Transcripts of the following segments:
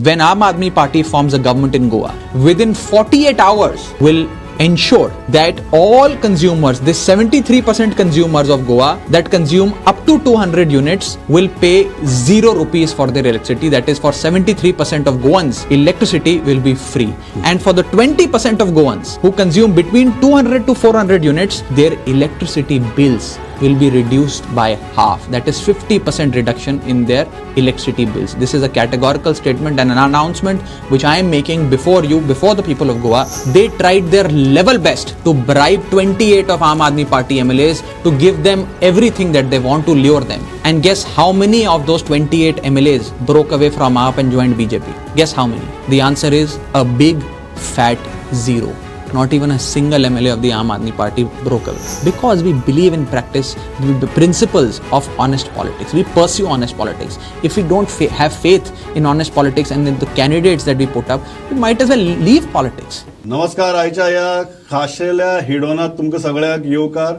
When Aam Aadmi Party forms a government in Goa, within 48 hours will ensure that all consumers, this 73% consumers of Goa that consume up to 200 units will pay 0 rupees for their electricity. That is, for 73% of Goans, electricity will be free. And for the 20% of Goans who consume between 200 to 400 units, their electricity bills will be reduced by half. That is 50% reduction in their electricity bills. This is a categorical statement and an announcement which I am making before you, before the people of Goa. They tried their level best to bribe 28 of Aam Aadmi Party MLAs to give them everything that they want to lure them. And guess how many of those 28 MLAs broke away from AAP and joined BJP? Guess how many? The answer is a big fat zero. Not even a single MLA of the Aam Aadmi Party broke away. Because we believe in practice the principles of honest politics. We pursue honest politics. If we don't have faith in honest politics and in the candidates that we put up, we might as well leave politics. नमस्कार. आयच्या या खाशेल्या हिडोनात तुमकां सगळ्याक येवकार.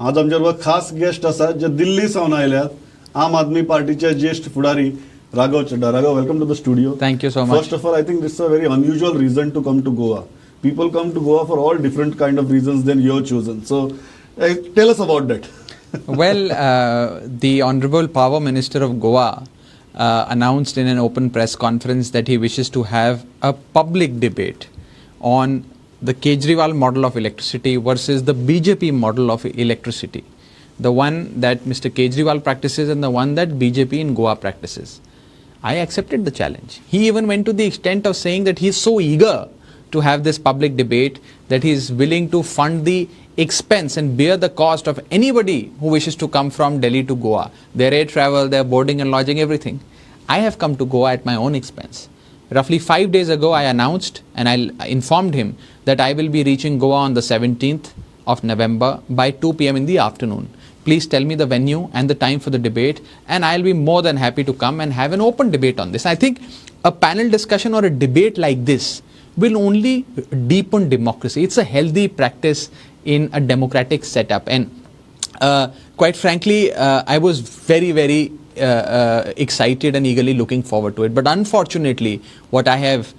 आज आमचे बरोबर खास गेस्ट आसात जे दिल्ली सावन आयल्यात. आम आदमी पार्टीचे ज्येष्ठ फुडारी Raghav Chadha. Raghav, welcome to the studio. Thank you so much. First of all, I think this is a very unusual reason to come to Goa. People come to Goa for all different kind of reasons than you're chosen. So, tell us about that. Well, the Honorable Power Minister of Goa announced in an open press conference that he wishes to have a public debate on the Kejriwal model of electricity versus the BJP model of electricity. The one that Mr. Kejriwal practices and the one that BJP in Goa practices. I accepted the challenge. He even went to the extent of saying that he is so eager to have this public debate that he is willing to fund the expense and bear the cost of anybody who wishes to come from Delhi to Goa. Their air travel, their boarding and lodging, everything. I have come to Goa at my own expense. Roughly 5 days ago, I announced and I informed him that I will be reaching Goa on the 17th of November by 2 p.m. in the afternoon. Please tell me the venue and the time for the debate, and I'll be more than happy to come and have an open debate on this. I think a panel discussion or a debate like this will only deepen democracy. It's a healthy practice in a democratic setup. And quite frankly, I was very, very excited and eagerly looking forward to it. But unfortunately, what I have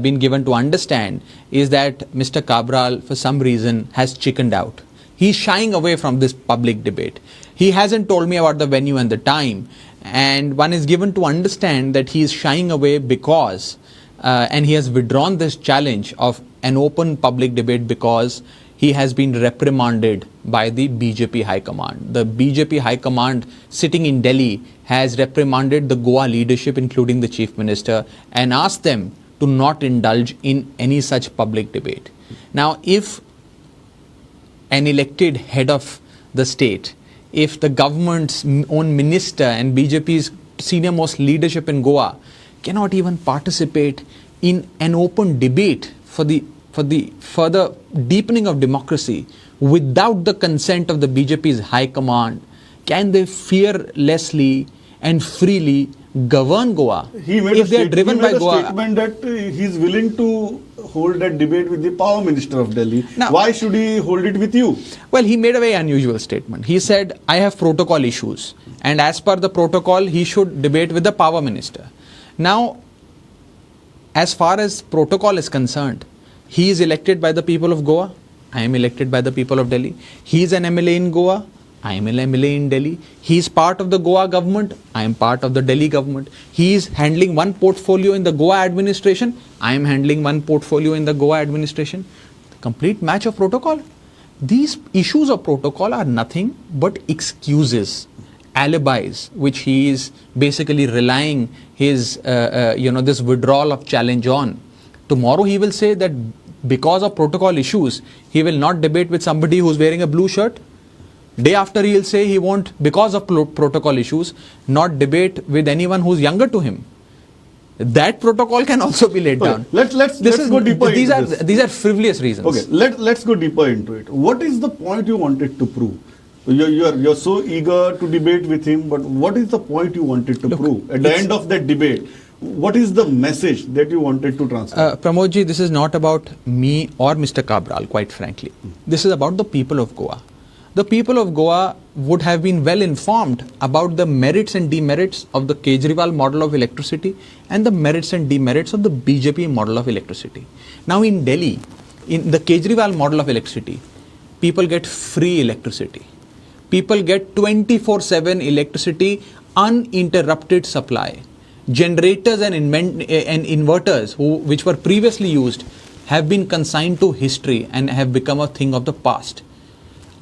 been given to understand is that Mr. Cabral, for some reason, has chickened out. He's shying away from this public debate. He hasn't told me about the venue and the time. And one is given to understand that he is shying away because and he has withdrawn this challenge of an open public debate because he has been reprimanded by the BJP High Command. The BJP High Command sitting in Delhi has reprimanded the Goa leadership, including the Chief Minister, and asked them to not indulge in any such public debate. Now, if an elected head of the state, if the government's own minister and BJP's senior most leadership in Goa cannot even participate in an open debate for the further deepening of democracy without the consent of the BJP's high command, can they fearlessly and freely govern Goa if they are driven by Goa? He made a statement that he is willing to hold that debate with the Power Minister of Delhi. Now, why should he hold it with you? Well, he made a very unusual statement. He said, I have protocol issues, and as per the protocol, he should debate with the Power Minister. Now, as far as protocol is concerned, he is elected by the people of Goa. I am elected by the people of Delhi. He is an MLA in Goa. I am an MLA in Delhi. He is part of the Goa government. I am part of the Delhi government. He is handling one portfolio in the Goa administration. I am handling one portfolio in the Goa administration. Complete match of protocol. These issues of protocol are nothing but excuses, alibis, which he is basically relying his, this withdrawal of challenge on. Tomorrow he will say that because of protocol issues, he will not debate with somebody who's wearing a blue shirt. Day after he will say he won't, because of protocol issues, not debate with anyone who's younger to him. That protocol can also be laid down. Let's go deeper these into this. These are frivolous reasons. Okay, let's go deeper into it. What is the point you wanted to prove? You're so eager to debate with him, but what is the point you wanted to prove? At the end of that debate, what is the message that you wanted to transfer? Pramodji, this is not about me or Mr. Cabral, quite frankly. This is about the people of Goa. the people of Goa would have been well informed about the merits and demerits of the Kejriwal model of electricity and the merits and demerits of the BJP model of electricity. Now in Delhi, in the Kejriwal model of electricity, people get free electricity. People get 24/7 electricity, uninterrupted supply. Generators and inverters which were previously used have been consigned to history and have become a thing of the past.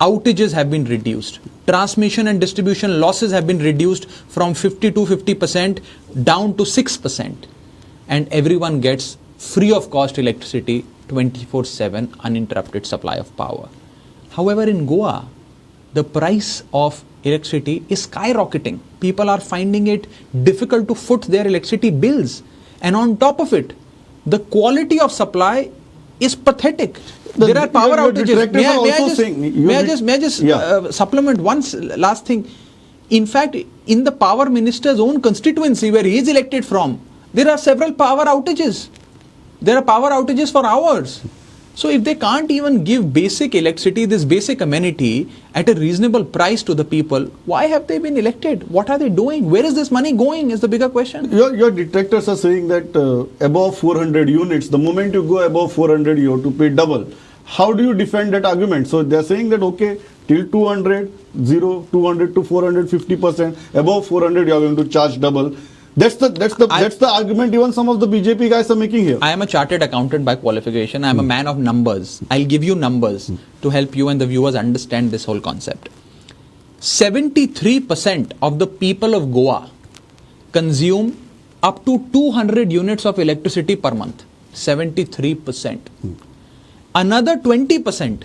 Outages have been reduced. Transmission and distribution losses have been reduced from 50 to 50% down to 6%. And everyone gets free of cost electricity, 24/7 uninterrupted supply of power. However, in Goa, the price of electricity is skyrocketing. People are finding it difficult to foot their electricity bills. And on top of it, the quality of supply is pathetic. There are power outages. May I just supplement one last thing? In fact, in the power minister's own constituency where he is elected from, there are several power outages. There are power outages for hours. So if they can't even give basic electricity, this basic amenity at a reasonable price to the people, why have they been elected? What are they doing? Where is this money going is the bigger question. Your detractors are saying that above 400 units, the moment you go above 400, you have to pay double. How do you defend that argument? So they are saying that, okay, till 200, 200 to 400, 50%, above 400 you are going to charge double. That's the argument even some of the BJP guys are making here. I am a chartered accountant by qualification. I am a man of numbers. I'll give you numbers to help you and the viewers understand this whole concept. 73% of the people of Goa consume up to 200 units of electricity per month. 73%. Another 20%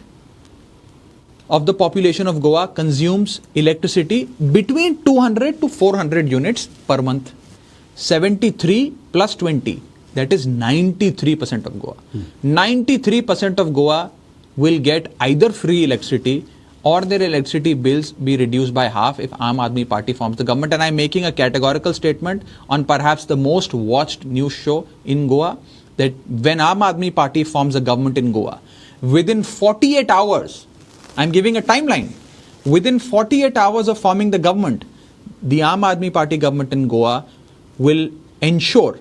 of the population of Goa consumes electricity between 200 to 400 units per month. 73 plus 20, that is 93% of Goa. 93% of Goa will get either free electricity or their electricity bills be reduced by half if Aam Aadmi Party forms the government. And I'm making a categorical statement on perhaps the most watched news show in Goa, that when Aam Aadmi Party forms a government in Goa, within 48 hours, I'm giving a timeline, within 48 hours of forming the government, the Aam Aadmi Party government in Goa will ensure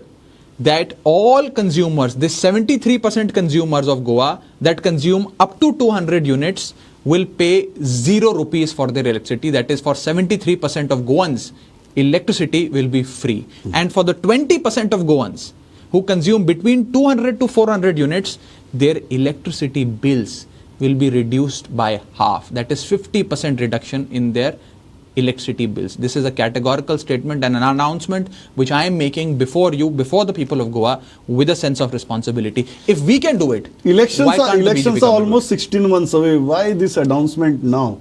that all consumers, this 73% consumers of Goa that consume up to 200 units will pay 0 rupees for their electricity. That is, for 73% of Goans, electricity will be free. And for the 20% of Goans who consume between 200 to 400 units, their electricity bills will be reduced by half. That is 50% reduction in their electricity bills. This is a categorical statement and an announcement which I am making before you, before the people of Goa, with a sense of responsibility. If we can do it, elections are almost 16 months away. Why this announcement now?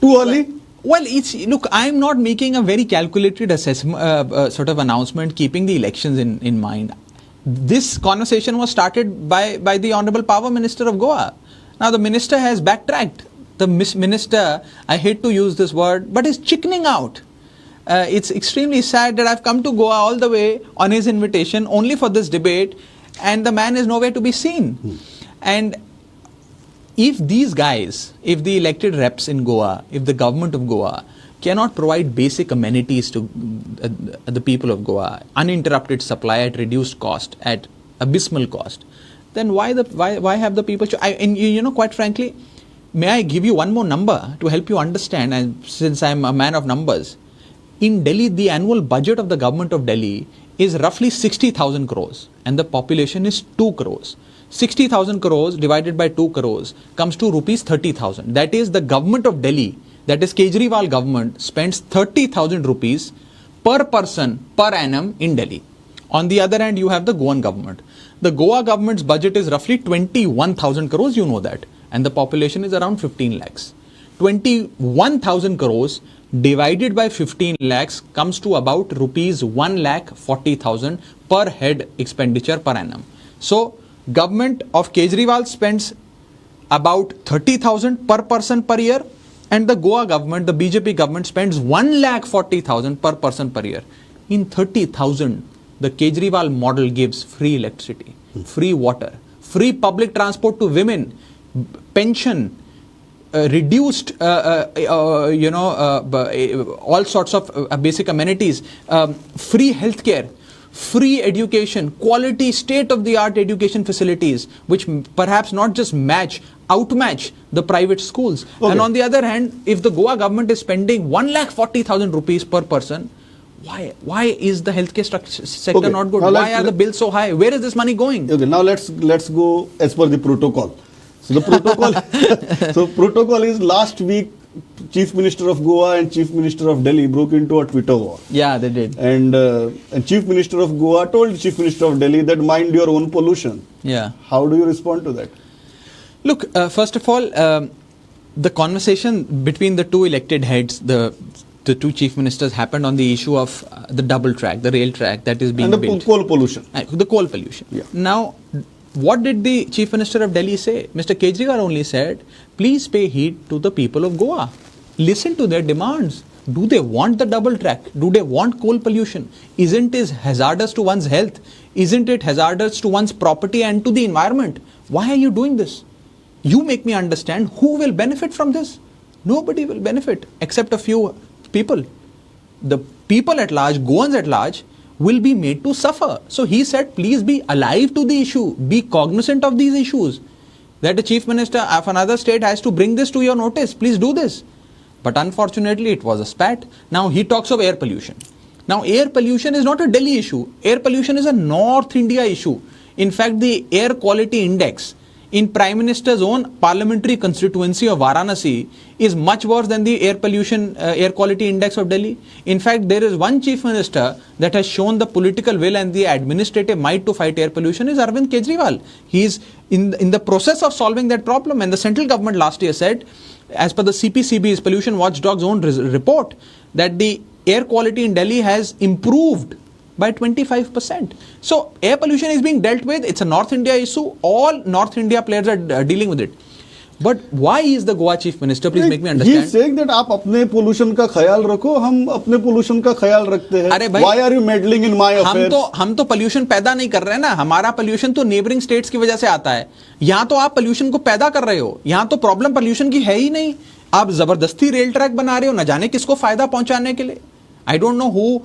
Too early? Well, look, I am not making a very calculated assessment, sort of announcement, keeping the elections in mind. This conversation was started by the Honorable Power Minister of Goa. Now the minister has backtracked. The minister, I hate to use this word, but is chickening out. It's extremely sad that I've come to Goa all the way on his invitation only for this debate, and the man is nowhere to be seen. And if these guys, if the elected reps in Goa, if the government of Goa cannot provide basic amenities to the people of Goa, uninterrupted supply at reduced cost, at abysmal cost, then why have the people? Quite frankly, may I give you one more number to help you understand, and since I'm a man of numbers. In Delhi, the annual budget of the government of Delhi is roughly 60,000 crores and the population is 2 crores. 60,000 crores divided by 2 crores comes to rupees 30,000. That is, the government of Delhi, that is Kejriwal government, spends 30,000 rupees per person per annum in Delhi. On the other hand, you have the Goan government. The Goa government's budget is roughly 21,000 crores, you know that. And the population is around 15 lakhs. 21,000 crores divided by 15 lakhs comes to about rupees 1,40,000 per head expenditure per annum. So, government of Kejriwal spends about 30,000 per person per year, and the Goa government, the BJP government, spends 1,40,000 per person per year. In 30,000, the Kejriwal model gives free electricity, free water, free public transport to women, pension, reduced, all sorts of basic amenities, free healthcare, free education, quality state-of-the-art education facilities, which perhaps not just outmatch the private schools. Okay. And on the other hand, if the Goa government is spending 1,40,000 rupees per person, why is the healthcare sector Okay. not good? Now Why are the bills so high? Where is this money going? Okay, now let's go as per the protocol. So the protocol is last week Chief Minister of Goa and Chief Minister of Delhi broke into a Twitter war. Yeah, they did. And Chief Minister of Goa told Chief Minister of Delhi that mind your own pollution. Yeah. How do you respond to that? Look, first of all, the conversation between the two elected heads, the two chief ministers, happened on the issue of the double track, the rail track that is being And the built. coal pollution. The coal pollution. Yeah. Now, what did the Chief Minister of Delhi say? Mr. Kejriwal only said, please pay heed to the people of Goa. Listen to their demands. Do they want the double track? Do they want coal pollution? Isn't it hazardous to one's health? Isn't it hazardous to one's property and to the environment? Why are you doing this? You make me understand who will benefit from this. Nobody will benefit except a few people. The people at large, Goans at large, will be made to suffer. So he said, please be alive to the issue, be cognizant of these issues. That the Chief Minister of another state has to bring this to your notice. Please do this. But unfortunately, it was a spat. Now he talks of air pollution. Now air pollution is not a Delhi issue. Air pollution is a North India issue. In fact, the air quality index in Prime Minister's own parliamentary constituency of Varanasi is much worse than the air quality index of Delhi. In fact, there is one chief minister that has shown the political will and the administrative might to fight air pollution is Arvind Kejriwal. He is in the process of solving that problem, and the central government last year said, as per the CPCB's Pollution Watchdog's own report, that the air quality in Delhi has improved by 25%. So air pollution is being dealt with. It's a North India issue. All North India players are dealing with it. But why is the Goa Chief Minister, please make me understand. He is saying that आप अपने pollution का ख्याल रखो, हम अपने pollution का ख्याल रखते हैं. अरे भाई, Why are you meddling in my affairs? हम तो pollution पैदा नहीं कर रहे हैं ना. हमारा pollution तो neighboring states की वजह से आता है. यहाँ तो आप pollution को पैदा कर रहे हो. यहाँ तो problem pollution की है ही नहीं. आप जबरदस्ती रेल ट्रैक बना रहे हो, न जाने किसको फायदा पहुंचाने के लिए. I don't know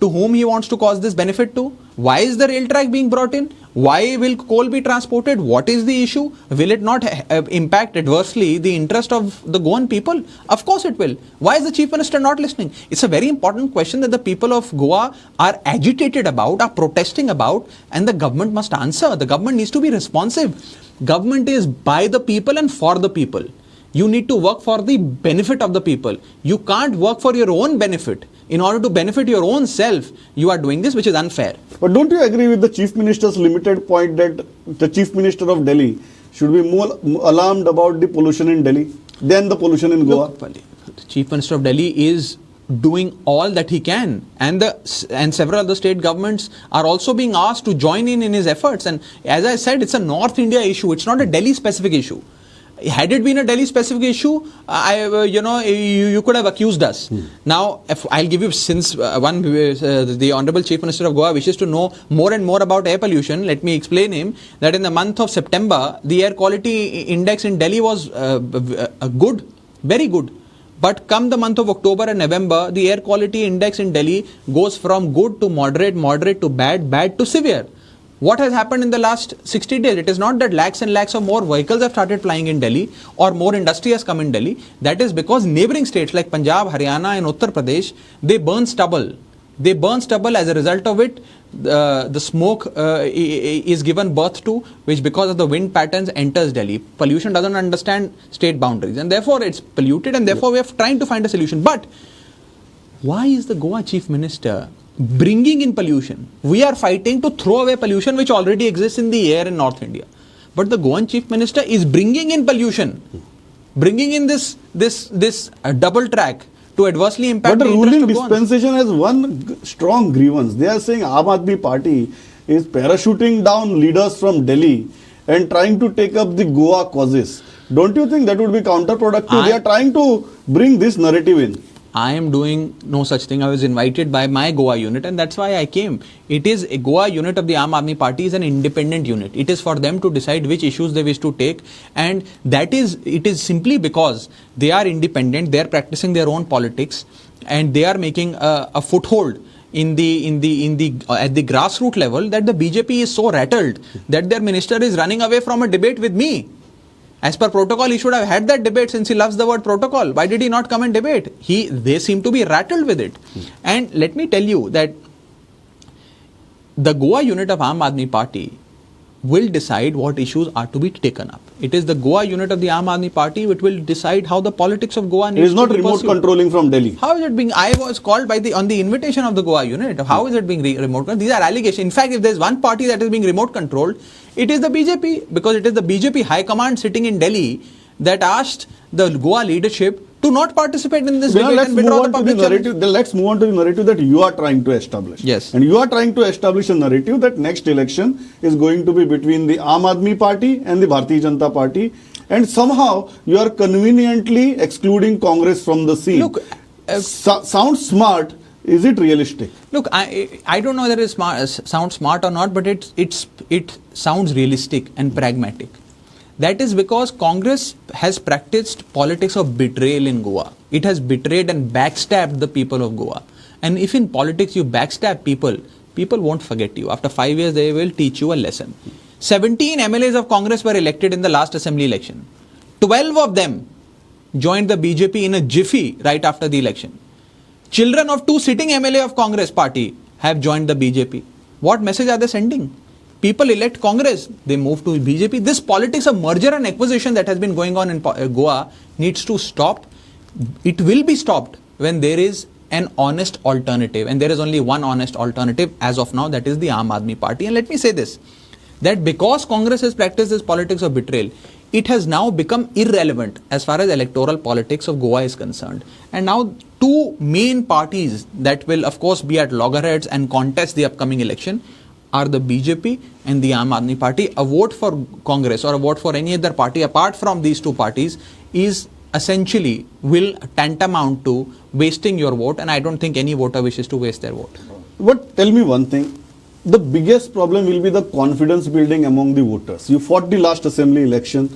to whom he wants to cause this benefit to. Why is the rail track being brought in? Why will coal be transported? What is the issue? Will it not impact adversely the interest of the Goan people? Of course it will. Why is the Chief Minister not listening? It's a very important question that the people of Goa are agitated about, are protesting about, and the government must answer. The government needs to be responsive. Government is by the people and for the people. You need to work for the benefit of the people. You can't work for your own benefit. In order to benefit your own self, you are doing this, which is unfair. But don't you agree with the Chief Minister's limited point that the Chief Minister of Delhi should be more alarmed about the pollution in Delhi than the pollution in Goa? Look, the Chief Minister of Delhi is doing all that he can, and several other state governments are also being asked to join in his efforts. And as I said, it's a North India issue. It's not a Delhi specific issue. Had it been a Delhi specific issue, you could have accused us. Now, if I'll give you, since the Honorable Chief Minister of Goa wishes to know more and more about air pollution, let me explain him that in the month of September, the air quality index in Delhi was good, very good. But come the month of October and November, the air quality index in Delhi goes from good to moderate, moderate to bad, bad to severe. What has happened in the last 60 days? It is not that lakhs and lakhs of more vehicles have started flying in Delhi or more industry has come in Delhi. That is because neighboring states like Punjab, Haryana and Uttar Pradesh, they burn stubble. They burn stubble. As a result of it, the smoke is given birth to, which because of the wind patterns enters Delhi. Pollution doesn't understand state boundaries, and therefore it's polluted, and therefore we are trying to find a solution. But why is the Goa Chief Minister bringing in pollution? We are fighting to throw away pollution which already exists in the air in North India. But the Goan Chief Minister is bringing in pollution, bringing in this double track to adversely impact but the interest ruling of Goans. dispensation has one strong grievance. They are saying Aam Aadmi Party is parachuting down leaders from Delhi and trying to take up the Goa causes. Don't you think that would be counterproductive? They are trying to bring this narrative in. I am doing no such thing. I was invited by my Goa unit, and that's why I came. It is a Goa unit of the Aam Aadmi Party is an independent unit. It is for them to decide which issues they wish to take, and it is simply because they are independent, they are practicing their own politics, and they are making a foothold at the grassroots level, that the BJP is so rattled that their minister is running away from a debate with me. As per protocol, he should have had that debate, since he loves the word protocol. Why did he not come and debate? They seem to be rattled with it. And let me tell you that the Goa unit of Aam Aadmi Party will decide what issues are to be taken up. It is the Goa unit of the Aam Aadmi Party which will decide how the politics of Goa It needs is not to be remote pursued. controlling from Delhi. How is it being? I was called on the invitation of the Goa unit. How is it being remote controlled? These are allegations. In fact, if there is one party that is being remote controlled, it is the BJP, because it is the BJP High Command sitting in Delhi that asked the Goa leadership to not participate in this debate and withdraw the public challenge. Let's move on to the narrative that you are trying to establish. Yes. And you are trying to establish a narrative that next election is going to be between the Aam Aadmi Party and the Bharatiya Janata Party. And somehow you are conveniently excluding Congress from the scene. Look, sounds smart. Is it realistic? Look, I don't know whether it sounds smart or not, but it sounds realistic and pragmatic. That is because Congress has practiced politics of betrayal in Goa. It has betrayed and backstabbed the people of Goa. And if in politics you backstab people, people won't forget you. After 5 years, they will teach you a lesson. 17 MLAs of Congress were elected in the last assembly election. 12 of them joined the BJP in a jiffy right after the election. Children of 2 sitting MLA of Congress party have joined the BJP. What message are they sending? People elect Congress, they move to BJP. This politics of merger and acquisition that has been going on in Goa needs to stop. It will be stopped when there is an honest alternative. And there is only one honest alternative as of now, that is the Aam Aadmi Party. And let me say this, that because Congress has practiced this politics of betrayal, it has now become irrelevant as far as electoral politics of Goa is concerned. And now 2 main parties that will of course be at loggerheads and contest the upcoming election are the BJP and the Aam Aadmi Party. A vote for Congress or a vote for any other party apart from these 2 parties is essentially will tantamount to wasting your vote, and I don't think any voter wishes to waste their vote. But tell me one thing. The biggest problem will be the confidence building among the voters. You fought the last assembly election.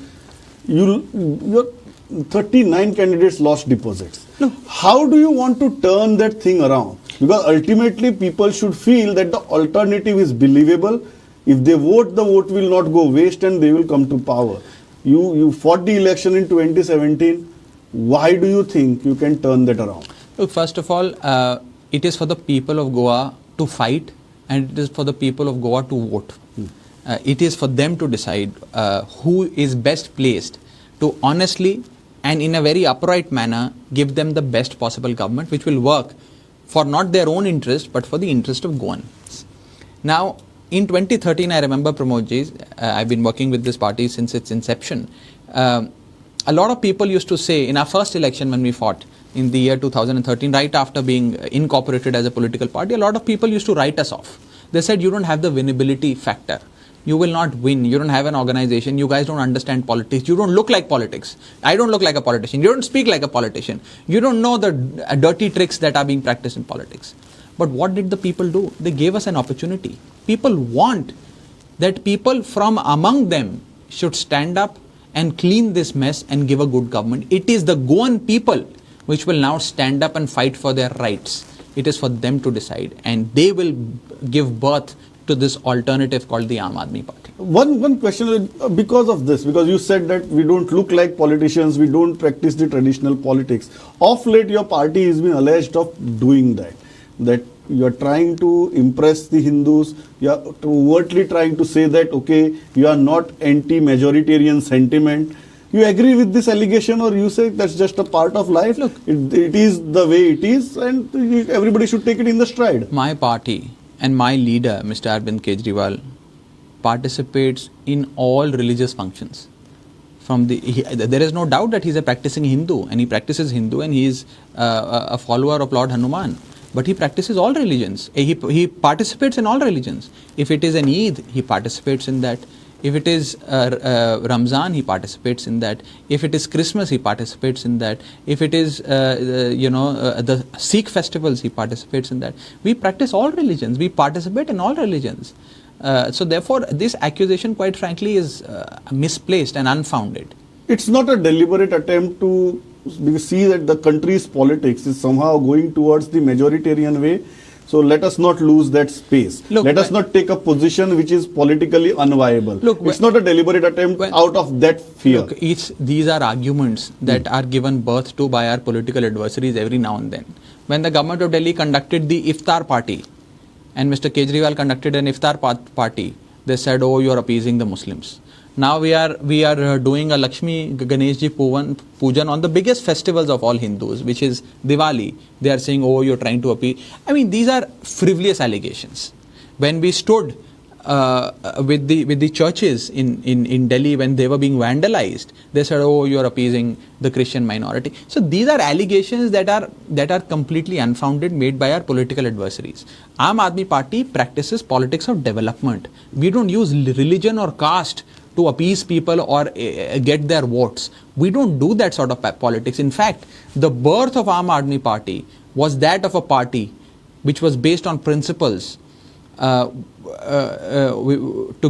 Your 39 candidates lost deposits. No. How do you want to turn that thing around? Because ultimately people should feel that the alternative is believable. If they vote, the vote will not go waste and they will come to power. You fought the election in 2017. Why do you think you can turn that around? Look, first of all, it is for the people of Goa to fight, and it is for the people of Goa to vote. It is for them to decide who is best placed to honestly and in a very upright manner give them the best possible government which will work for not their own interest but for the interest of Goans. Now, in 2013, I remember Pramodji, I've been working with this party since its inception. A lot of people used to say in our first election when we fought in the year 2013, right after being incorporated as a political party, a lot of people used to write us off. They said, you don't have the winnability factor. You will not win. You don't have an organization. You guys don't understand politics. You don't look like politics. I don't look like a politician. You don't speak like a politician. You don't know the dirty tricks that are being practiced in politics. But what did the people do? They gave us an opportunity. People want that people from among them should stand up and clean this mess and give a good government. It is the Goan people which will now stand up and fight for their rights. It is for them to decide, and they will give birth to this alternative called the Aam Aadmi Party. One question, because of this, because you said that we don't look like politicians, we don't practice the traditional politics. Of late, your party has been alleged of doing that you are trying to impress the Hindus, you are overtly trying to say that, okay, you are not anti-majoritarian sentiment. You agree with this allegation, or you say that's just a part of life? Look, it is the way it is, and everybody should take it in the stride. My party and my leader, Mr. Arvind Kejriwal, participates in all religious functions. There is no doubt that he is a practicing Hindu, and he practices Hindu, and he is a follower of Lord Hanuman. But he practices all religions. He participates in all religions. If it is an Eid, he participates in that. If it is Ramzan, he participates in that. If it is Christmas, he participates in that. If it is the Sikh festivals, he participates in that. We practice all religions. We participate in all religions. So therefore, this accusation, quite frankly, is misplaced and unfounded. It's not a deliberate attempt to see that the country's politics is somehow going towards the majoritarian way. So let us not lose that space. Look, let us not take a position which is politically unviable. Look, it's not a deliberate attempt out of that fear. Look, these are arguments that are given birth to by our political adversaries every now and then. When the government of Delhi conducted the Iftar party, and Mr. Kejriwal conducted an Iftar party, they said, oh, you are appeasing the Muslims. Now we are doing a Lakshmi Ganeshji Pujan on the biggest festivals of all Hindus, which is Diwali. They are saying, oh, you're trying to appease. I mean, these are frivolous allegations. When we stood with the churches in Delhi when they were being vandalized, they said, oh, you're appeasing the Christian minority. So these are allegations that are completely unfounded, made by our political adversaries. Aam Aadmi Party practices politics of development. We don't use religion or caste to appease people or get their votes. We don't do that sort of politics. In fact, the birth of Aam Aadmi Party was that of a party which was based on principles to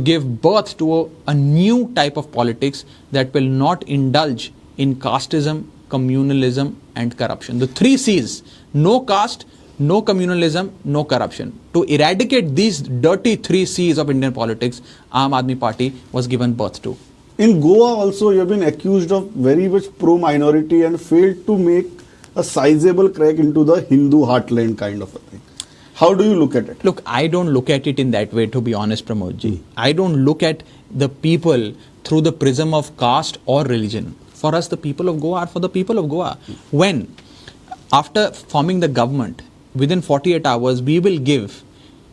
give birth to a new type of politics that will not indulge in casteism, communalism and corruption. The 3 C's: no caste, no communalism, no corruption. To eradicate these dirty 3 C's of Indian politics, Aam Aadmi Party was given birth to. In Goa also, you have been accused of very much pro-minority and failed to make a sizable crack into the Hindu heartland kind of a thing. How do you look at it? Look, I don't look at it in that way, to be honest, Pramodji. I don't look at the people through the prism of caste or religion. For us, the people of Goa are for the people of Goa. When, after forming the government, within 48 hours, we will give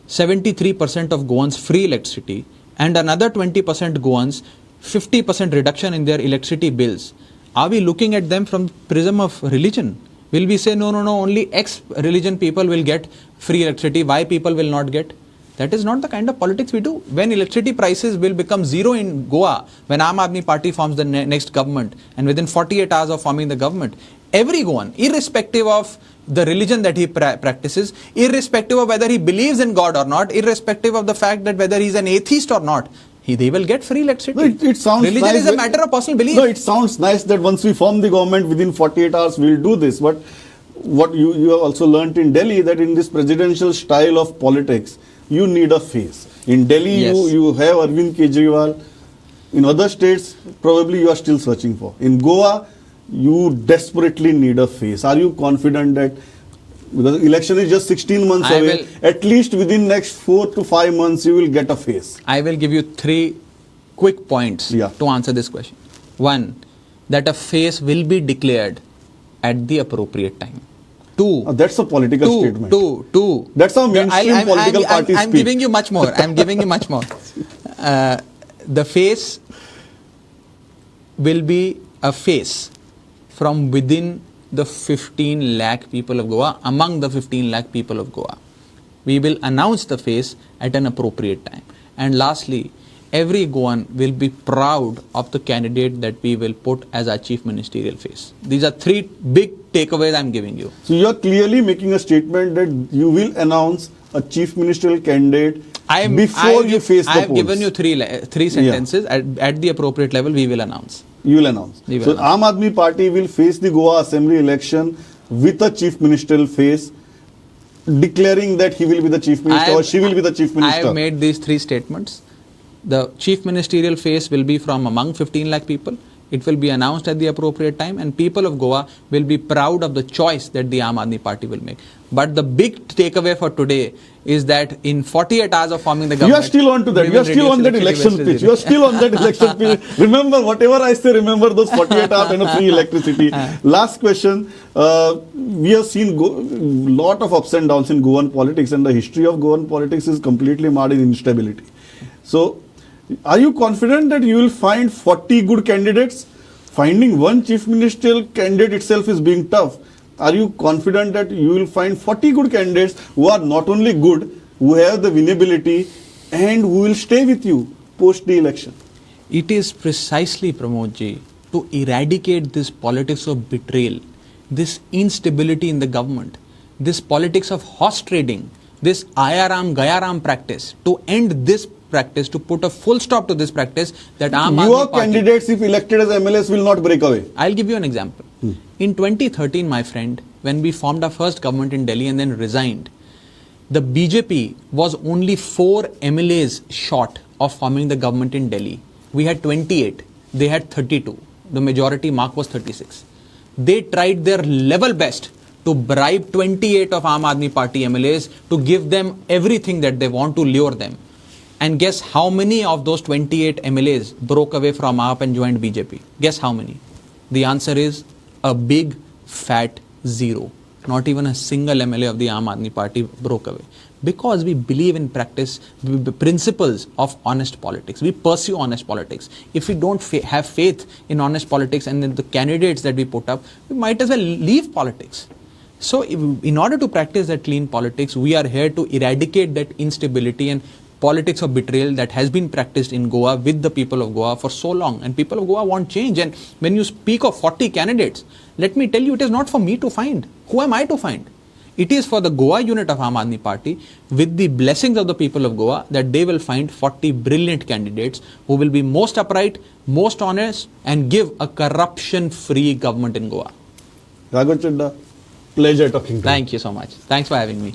73% of Goans free electricity and another 20% Goans 50% reduction in their electricity bills. Are we looking at them from prism of religion? Will we say, no, only X religion people will get free electricity, Y people will not get? That is not the kind of politics we do. When electricity prices will become zero in Goa, when Aam Aadmi Party forms the next government, and within 48 hours of forming the government, every Goan, irrespective of the religion that he practices, irrespective of whether he believes in God or not, irrespective of the fact that whether he's an atheist or not, they will get free electricity. No, it sounds religion nice is a matter of personal belief. No, it sounds nice that once we form the government, within 48 hours we'll do this. But what you have also learnt in Delhi, that in this presidential style of politics, you need a face. In Delhi, Yes. you have Arvind Kejriwal. In other states, probably you are still searching for. In Goa, you desperately need a face. Are you confident that, because election is just 16 months away, at least within next 4 to 5 months, you will get a face? I will give you 3 quick points to answer this question. 1, that a face will be declared at the appropriate time. 2, that's a political statement. 2. That's how mainstream political parties I'm speak. giving you much more. I'm giving you much more. The face will be a face from within the 15 lakh people of Goa, among the 15 lakh people of Goa. We will announce the face at an appropriate time. And lastly, every Goan will be proud of the candidate that we will put as our chief ministerial face. These are 3 big takeaways I'm giving you. So you are clearly making a statement that you will announce a chief ministerial candidate before you face the polls. I have given you 3 sentences. At the appropriate level, we will announce. You will announce. So Aam Aadmi Party will face the Goa Assembly election with a chief ministerial face, declaring that he will be the chief minister or she will be the chief minister. I have made these 3 statements. The chief ministerial face will be from among 15 lakh people. It will be announced at the appropriate time, and people of Goa will be proud of the choice that the Aam Aadmi Party will make. But the big takeaway for today is that in 48 hours of forming the government, you are still on to that. You are still on that election pitch. You are still on that election pitch. Remember, whatever I say, remember those 48 hours and a free electricity. Last question. We have seen lot of ups and downs in Goan politics, and the history of Goan politics is completely marred in instability. So, are you confident that you will find 40 good candidates? Finding one chief ministerial candidate itself is being tough. Are you confident that you will find 40 good candidates who are not only good, who have the winnability and who will stay with you post the election? It is precisely, Pramod ji, to eradicate this politics of betrayal, this instability in the government, this politics of horse trading, this Ayaram Gayaram practice, to end this practice, to put a full stop to this practice, that Aam Aadmi Your Party- candidates, if elected as MLAs, will not break away. I'll give you an example. In 2013, my friend, when we formed our first government in Delhi and then resigned, the BJP was only 4 MLAs short of forming the government in Delhi. We had 28. They had 32. The majority mark was 36. They tried their level best to bribe 28 of Aam Aadmi Party MLAs to give them everything that they want, to lure them. And guess how many of those 28 MLAs broke away from AAP and joined BJP? Guess how many? The answer is a big fat zero. Not even a single MLA of the Aam Aadmi Party broke away. Because we believe in practice, principles of honest politics. We pursue honest politics. If we don't have faith in honest politics and in the candidates that we put up, we might as well leave politics. So in order to practice that clean politics, we are here to eradicate that instability and politics of betrayal that has been practiced in Goa with the people of Goa for so long. And people of Goa want change. And when you speak of 40 candidates, let me tell you, it is not for me to find. Who am I to find? It is for the Goa unit of Aam Aadmi Party, with the blessings of the people of Goa, that they will find 40 brilliant candidates who will be most upright, most honest, and give a corruption-free government in Goa. Raghav Chadha, pleasure talking to you. Thank you so much. Thanks for having me.